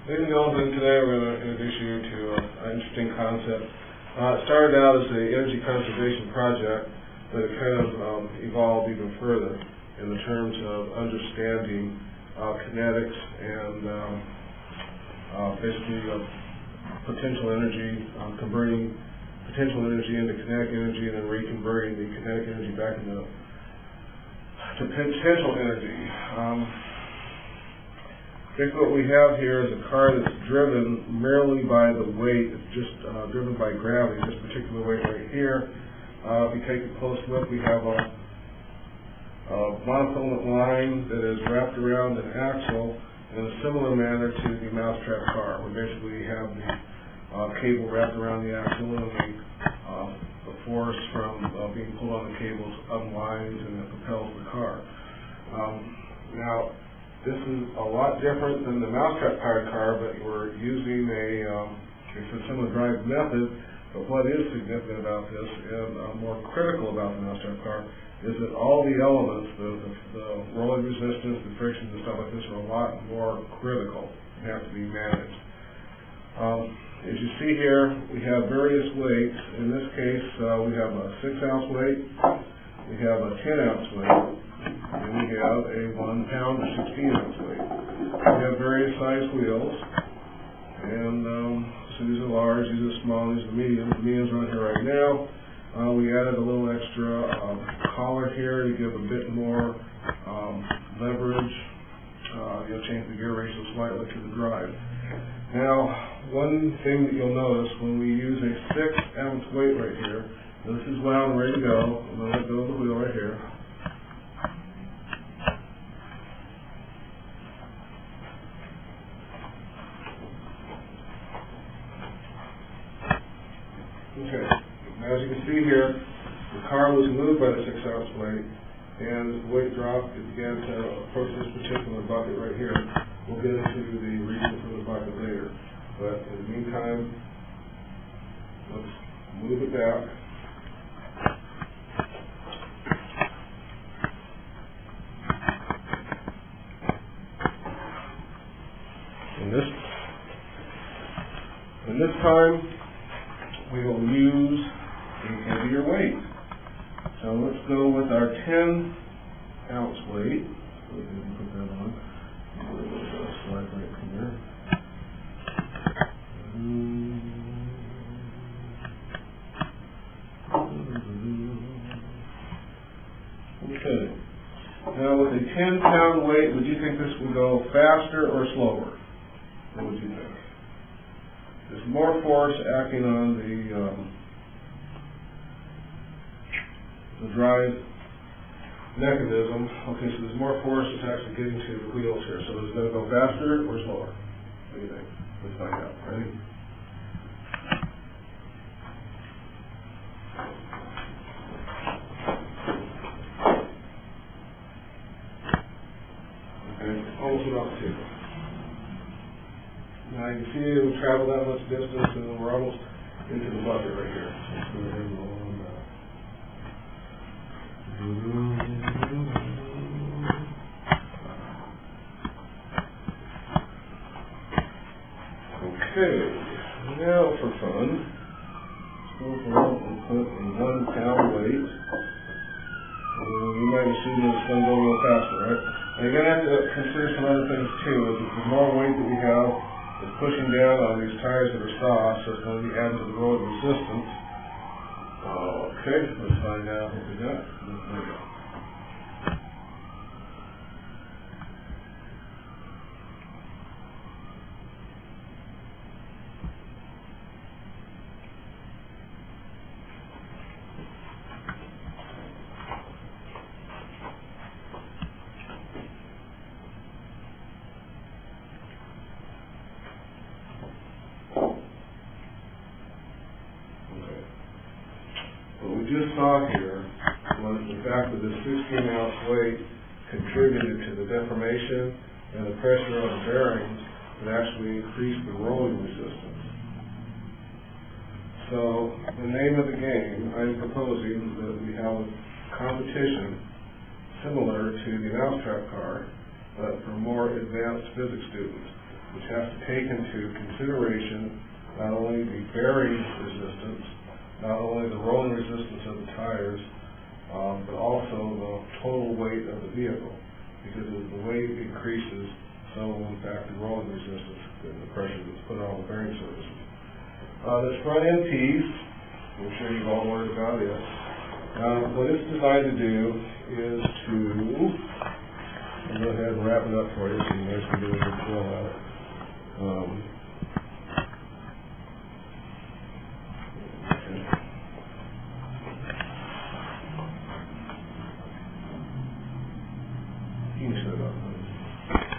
Ladies and gentlemen, today we're going to introduce you to an interesting concept. It started out as an energy conservation project, but it kind of evolved even further in the terms of understanding kinetics and basically potential energy, converting potential energy into kinetic energy and then reconverting the kinetic energy back into potential energy. Basically what we have here is a car that's driven merely by the weight. It's just driven by gravity, this particular weight right here. If you take a close look, we have a monofilament line that is wrapped around an axle in a similar manner to the mousetrap car. We basically have the cable wrapped around the axle, and the force from being pulled on the cables unwinds and it propels the car. Now, this is a lot different than the mousetrap-powered car, but we're using it's a similar drive method. But what is significant about this and more critical about the mousetrap car is that all the elements, the rolling resistance, the friction, and stuff like this are a lot more critical and have to be managed. As you see here, we have various weights. In this case, we have a 6-ounce weight, we have a 10-ounce weight, and we have a 1 pound or 16-ounce weight. We have various size wheels, and so these are large, these are small, these are medium. The mediums are on here right now. We added a little extra collar here to give a bit more leverage. You'll change the gear ratio slightly to the drive. Now, one thing that you'll notice when we use a 6-ounce weight right here, this is wound and ready to go. I'm going to let go of the wheel right here. Okay, now as you can see here, the car was moved by the 6-ounce weight, and as the weight dropped, it began to approach this particular bucket right here. We'll get into the reason for the bucket later. But in the meantime, let's move it back. And this time, we will use a heavier weight. So let's go with our 10-ounce weight. Go ahead and put that on. Slide right here. Okay. Now with a 10-pound weight, would you think this would go faster or slower? What would you think? There's more force acting on the drive mechanism. Okay, so there's more force that's actually getting to the wheels here. So is it going to go faster or slower? What do you think? Let's find out. Ready? Okay, almost about 2. Now you can see it will travel that much distance, and we're almost into the bucket right here. Let's go ahead and roll on that. Okay, now for fun, let's go for and put a 1 pound weight. And you might assume that it's going to go a little faster, right? Now you're going to have to consider some other things too. The more weight that we have, it's pushing down on these tires that are soft, so it's going to be adding to the road resistance. Okay, let's find out what we got. There we go. What we just saw here was the fact that this 16-ounce weight contributed to the deformation and the pressure on the bearings that actually increased the rolling resistance. So the name of the game, I'm proposing that we have a competition similar to the mousetrap car, but for more advanced physics students, which has to take into consideration not only the bearing resistance, not only the rolling resistance of the tires, but also the total weight of the vehicle. Because as the weight increases, so will in fact the rolling resistance and the pressure that's put on the bearing surfaces. This front end piece, I'm sure you've all learned about it. What it's designed to do is to, I'll go ahead and wrap it up for you so you guys can get a good feel of it.